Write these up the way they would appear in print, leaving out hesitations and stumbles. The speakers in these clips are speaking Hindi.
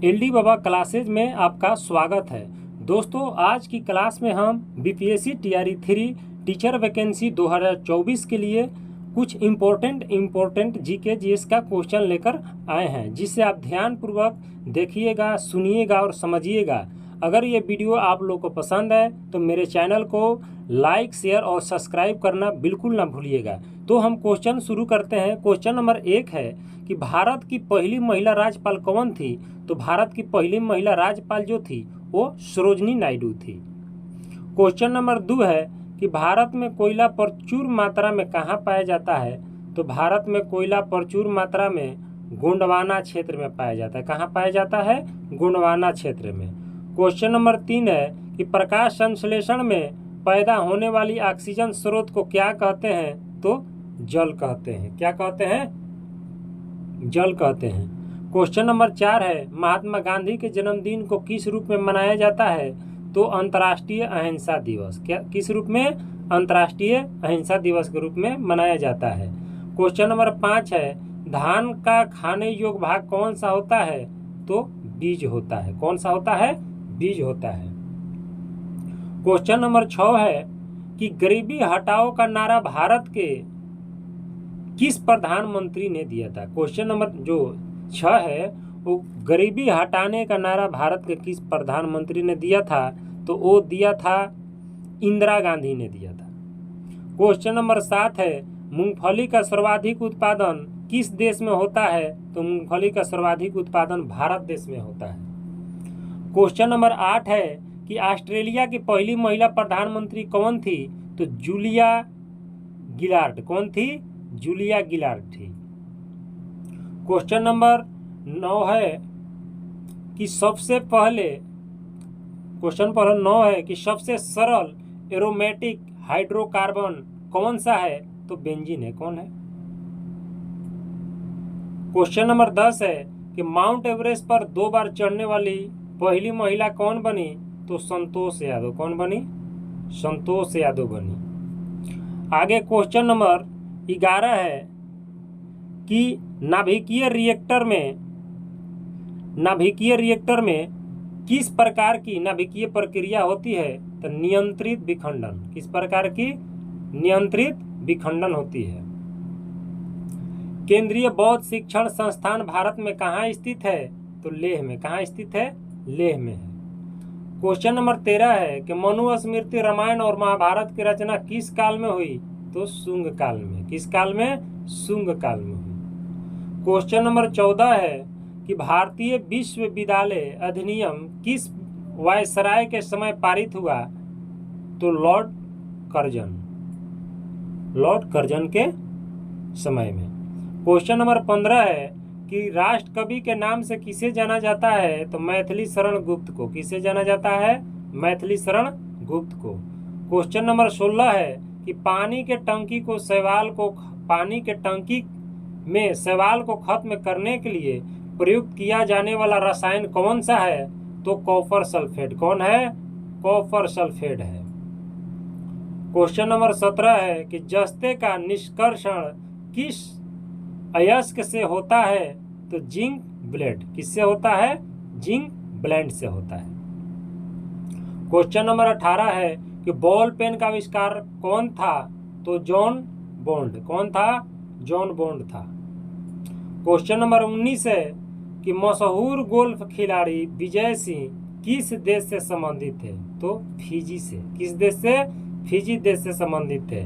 एलडी बाबा क्लासेज में आपका स्वागत है। दोस्तों, आज की क्लास में हम बीपीएससी टीआरई 3 टीचर वैकेंसी 2024 के लिए कुछ इम्पोर्टेंट जीके जीएस का क्वेश्चन लेकर आए हैं, जिसे आप ध्यानपूर्वक देखिएगा, सुनिएगा और समझिएगा। अगर ये वीडियो आप लोग को पसंद है तो मेरे चैनल को लाइक, शेयर और सब्सक्राइब करना बिल्कुल ना भूलिएगा। तो हम क्वेश्चन शुरू करते हैं। क्वेश्चन नंबर 1 है कि भारत की पहली महिला राज्यपाल कौन थी? तो भारत की पहली महिला राज्यपाल जो थी वो सरोजनी नायडू थी। क्वेश्चन नंबर 2 है कि भारत में कोयला प्रचुर मात्रा में कहाँ पाया जाता है? तो भारत में कोयला प्रचुर मात्रा में गोंडवाना क्षेत्र में पाया जाता है। कहाँ पाया जाता है? गोंडवाना क्षेत्र में। क्वेश्चन नंबर 3 है कि प्रकाश संश्लेषण में पैदा होने वाली ऑक्सीजन स्रोत को क्या कहते हैं? तो जल कहते हैं। क्या कहते हैं? जल कहते हैं। क्वेश्चन नंबर 4 है महात्मा गांधी के जन्मदिन को किस रूप में मनाया जाता है? तो अंतर्राष्ट्रीय अहिंसा दिवस। क्या किस रूप में? अंतर्राष्ट्रीय अहिंसा दिवस के रूप में मनाया जाता है। क्वेश्चन नंबर 5 है धान का खाने योग्य भाग कौन सा होता है? तो बीज होता है। कौन सा होता है? बीज होता है। क्वेश्चन नंबर 6 है कि गरीबी हटाओ का नारा भारत के किस प्रधानमंत्री ने दिया था? क्वेश्चन नंबर जो 6 है वो गरीबी हटाने का नारा भारत के किस प्रधानमंत्री ने दिया था? तो वो दिया था इंदिरा गांधी ने दिया था। क्वेश्चन नंबर 7 है मूंगफली का सर्वाधिक उत्पादन किस देश में होता है? तो मूंगफली का सर्वाधिक उत्पादन भारत देश में होता है। क्वेश्चन नंबर 8 है कि ऑस्ट्रेलिया की पहली महिला प्रधानमंत्री कौन थी? तो जूलिया गिलार्ड। कौन थी? जूलिया गिलार्ड थी। क्वेश्चन नंबर 9 है कि सबसे पहले सबसे सरल एरोमेटिक हाइड्रोकार्बन कौन सा है? तो बेंजीन है। कौन है? क्वेश्चन नंबर 10 है कि माउंट एवरेस्ट पर 2 बार चढ़ने वाली पहली महिला कौन बनी? तो संतोष यादव। कौन बनी? संतोष यादव बनी। आगे क्वेश्चन नंबर 11 है कि नाभिकीय रिएक्टर में किस प्रकार की नाभिकीय प्रक्रिया होती है? तो नियंत्रित विखंडन। किस प्रकार की? नियंत्रित विखंडन होती है। केंद्रीय बौद्ध शिक्षण संस्थान भारत में कहाँ स्थित है? तो लेह में। कहाँ स्थित है? लेह में है। क्वेश्चन नंबर 13 है कि मनुस्मृति, रामायण और महाभारत की रचना किस काल में हुई? तो शुंग काल में। किस काल में? शुंग काल में हुई। क्वेश्चन नंबर 14 है कि भारतीय विश्वविद्यालय अधिनियम किस वायसराय के समय पारित हुआ? तो लॉर्ड कर्जन के समय में। क्वेश्चन नंबर 15 है कि राष्ट्र कवि के नाम से किसे जाना जाता है? तो मैथिली शरण गुप्त को। किसे जाना जाता है? मैथिली शरण गुप्त को। क्वेश्चन नंबर 16 है कि पानी के टंकी में शैवाल को खत्म करने के लिए प्रयुक्त किया जाने वाला रसायन कौन सा है? तो कॉपर सल्फेट। कौन है? कॉपर सल्फेट है। क्वेश्चन नंबर 17 है कि जस्ते का निष्कर्षण किस अयस्क से होता है? तो जिंक ब्लेड। किससे होता है? जिंक ब्लेंड से होता है। क्वेश्चन नंबर 18 है कि बॉल पेन का आविष्कार कौन था? तो जॉन बॉन्ड। कौन था? जॉन बॉन्ड था। क्वेश्चन नंबर 19 है कि मशहूर गोल्फ खिलाड़ी विजय सिंह किस देश से संबंधित थे? तो फिजी से। किस देश से? फिजी देश से संबंधित थे।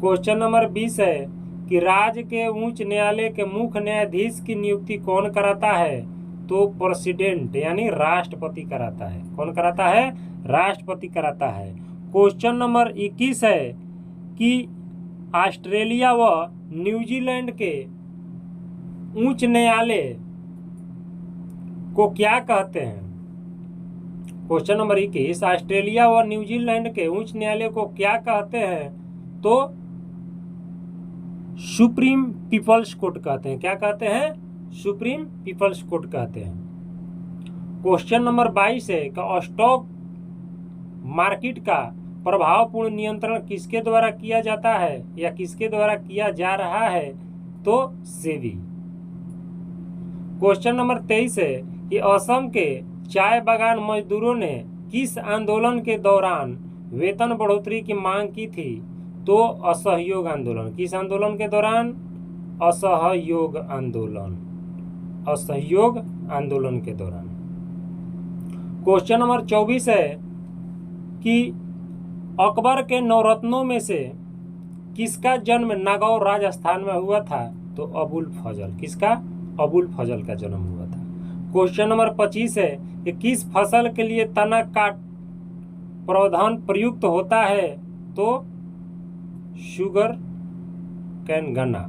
क्वेश्चन नंबर 20 है कि राज्य के उच्च न्यायालय के मुख्य न्यायाधीश की नियुक्ति कौन कराता है? तो प्रेसिडेंट यानी राष्ट्रपति कराता है। कौन कराता है? राष्ट्रपति कराता है। क्वेश्चन नंबर 21 है कि ऑस्ट्रेलिया व न्यूजीलैंड के उच्च न्यायालय को क्या कहते हैं? क्वेश्चन नंबर 21 ऑस्ट्रेलिया व न्यूजीलैंड के उच्च न्यायालय को क्या कहते हैं? तो सुप्रीम पीपल्स कोर्ट कहते हैं। क्या कहते हैं? सुप्रीम पीपल्स कोर्ट कहते हैं। क्वेश्चन नंबर 22 है कि स्टॉक मार्केट का प्रभावपूर्ण नियंत्रण किसके द्वारा किया जाता है या किसके द्वारा किया जा रहा है? तो सेबी। क्वेश्चन नंबर 23 है कि असम के चाय बागान मजदूरों ने किस आंदोलन के दौरान वेतन बढ़ोतरी की मांग की थी? तो असहयोग आंदोलन। किस आंदोलन के दौरान? असहयोग आंदोलन। असहयोग आंदोलन के दौरान। क्वेश्चन नंबर 24 है कि अकबर के नवरत्नों में से किसका जन्म नागौर राजस्थान में हुआ था? तो अबुल फजल। किसका? अबुल फजल का जन्म हुआ था। क्वेश्चन नंबर 25 है कि किस फसल के लिए तना काट प्रावधान प्रयुक्त होता है? तो शुगर कैन, गन्ना।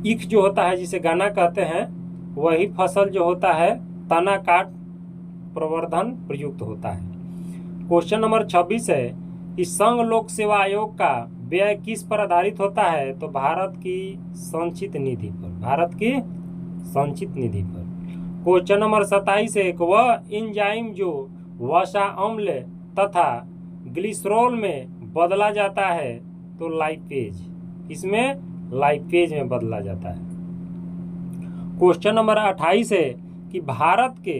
ईख जो होता है जिसे गन्ना कहते हैं, वही फसल जो होता है तना काट प्रवर्धन प्रयुक्त होता है। क्वेश्चन नंबर 26 है कि संघ लोक सेवा आयोग का व्यय किस पर आधारित होता है? तो भारत की संचित निधि पर। भारत की संचित निधि पर। क्वेश्चन नंबर 27 है कि वह एंजाइम जो वसा अम्ल तथा ग्लिसरॉल में बदला जाता है? तो लाइपेज। इसमें लाइपेज में बदला जाता है। क्वेश्चन नंबर 28 है कि भारत के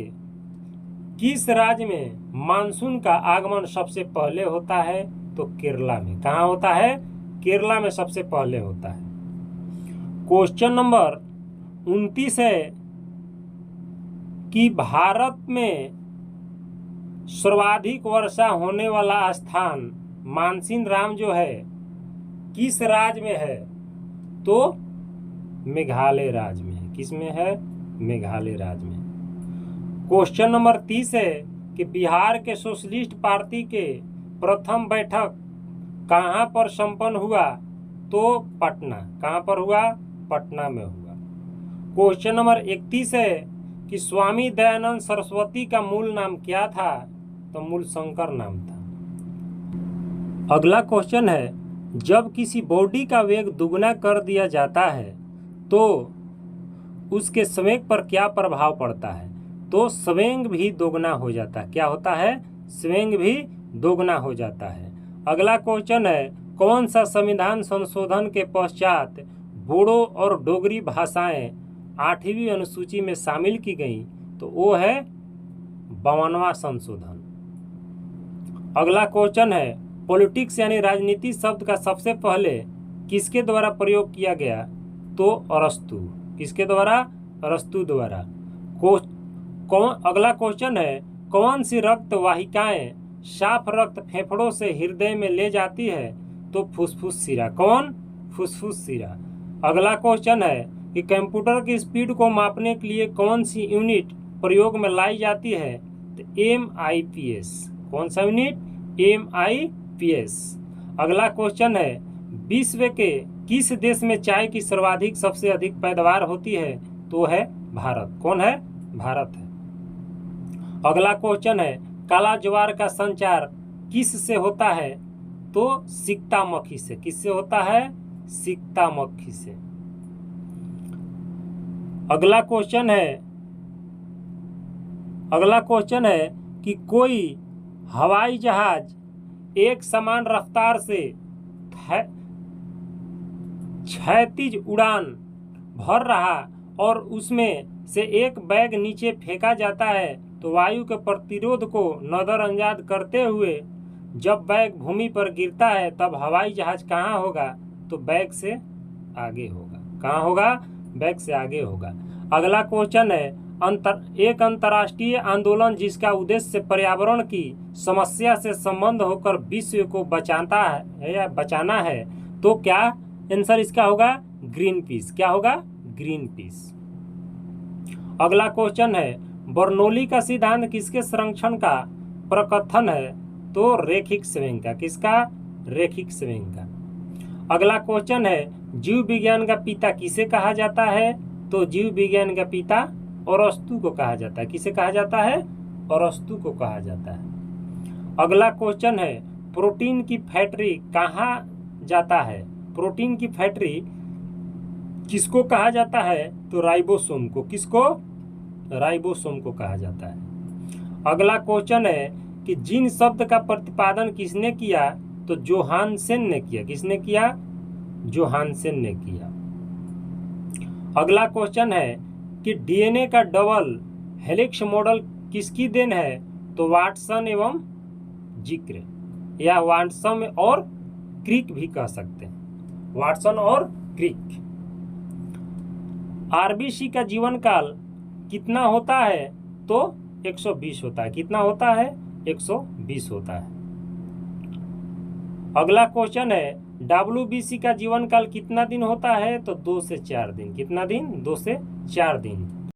किस राज्य में मानसून का आगमन सबसे पहले होता है? तो केरला में। कहाँ होता है? केरला में सबसे पहले होता है। क्वेश्चन नंबर 29 है कि भारत में सर्वाधिक वर्षा होने वाला स्थान मानसिन राम जो है किस राज्य में है? तो मेघालय राज्य में है। किस में है? मेघालय राज्य में। क्वेश्चन नंबर 30 है कि बिहार के सोशलिस्ट पार्टी के प्रथम बैठक कहाँ पर संपन्न हुआ? तो पटना। कहाँ पर हुआ? पटना में हुआ। क्वेश्चन नंबर 31 है कि स्वामी दयानंद सरस्वती का मूल नाम क्या था? तो मूल शंकर नाम था। अगला क्वेश्चन है, जब किसी बॉडी का वेग दुगना कर दिया जाता है तो उसके संवेग पर क्या प्रभाव पड़ता है? तो संवेग भी दोगुना हो जाता है। क्या होता है? संवेग भी दोगुना हो जाता है। अगला क्वेश्चन है, कौन सा संविधान संशोधन के पश्चात बोडो और डोगरी भाषाएं 8वीं अनुसूची में शामिल की गई? तो वो है 52वां संशोधन। अगला क्वेश्चन है, पॉलिटिक्स यानी राजनीति शब्द का सबसे पहले किसके द्वारा प्रयोग किया गया? तो अरस्तु। किसके द्वारा? अरस्तु द्वारा। अगला क्वेश्चन है, कौन सी रक्त वाहिकाएं साफ रक्त फेफड़ों से हृदय में ले जाती है? तो फुसफुस शिरा। कौन? फुसफुस शिरा। अगला क्वेश्चन है कि कंप्यूटर की स्पीड को मापने के लिए कौन सी यूनिट प्रयोग में लाई जाती है? तो MIPS। कौन सा यूनिट? MIPS। अगला क्वेश्चन है, विश्व के किस देश में चाय की सर्वाधिक सबसे अधिक पैदावार होती है? तो है भारत। कौन है? भारत है। अगला क्वेश्चन है, काला ज्वार का संचार किस से होता है? तो सिकता मक्खी से। किससे होता है? सिकता मक्खी से। अगला क्वेश्चन है कि कोई हवाई जहाज एक समान रफ्तार से क्षैतिज उड़ान भर रहा और उसमें से एक बैग नीचे फेंका जाता है तो वायु के प्रतिरोध को नजरअंदाज करते हुए जब बैग भूमि पर गिरता है तब हवाई जहाज कहाँ होगा? तो बैग से आगे होगा। कहाँ होगा? बैग से आगे होगा। अगला क्वेश्चन है, एक अंतर्राष्ट्रीय आंदोलन जिसका उद्देश्य पर्यावरण की समस्या से संबंध होकर विश्व को बचाता है या बचाना है, तो क्या आंसर इसका होगा? Green peas. क्या होगा? Green peas. अगला क्वेश्चन है, बर्नौली का सिद्धांत किसके संरक्षण का प्रकथन है? तो रेखिक संवेग का। किसका? रेखिक संवेग का। अगला क्वेश्चन है, जीव विज्ञान का पिता किसे कहा जाता है? तो जीव विज्ञान का पिता अरस्तु को कहा जाता है। किसे कहा जाता है? अरस्तु को कहा जाता है। अगला क्वेश्चन है, प्रोटीन की फैक्ट्री कहाँ जाता है? प्रोटीन की फैक्ट्री किसको कहा जाता है? तो राइबोसोम को। किसको? राइबोसोम को कहा जाता है। अगला क्वेश्चन है कि जीन शब्द का प्रतिपादन किसने किया? तो जोहानसेन ने किया। किसने किया? जोहानसेन ने किया। अगला क्वेश्चन है कि डीएनए का डबल हेलिक्स मॉडल किसकी देन है, तो वाटसन एवं जिक्र, या वाटसन और क्रिक भी कह सकते हैं, वाटसन और क्रिक। आरबीसी का जीवन काल कितना होता है, तो 120 होता है। कितना होता है, 120 होता है। अगला क्वेश्चन है, डब्ल्यूबीसी का जीवन काल कितना दिन होता है, तो 2 से 4 दिन। कितना दिन, 2 से 4 दिन।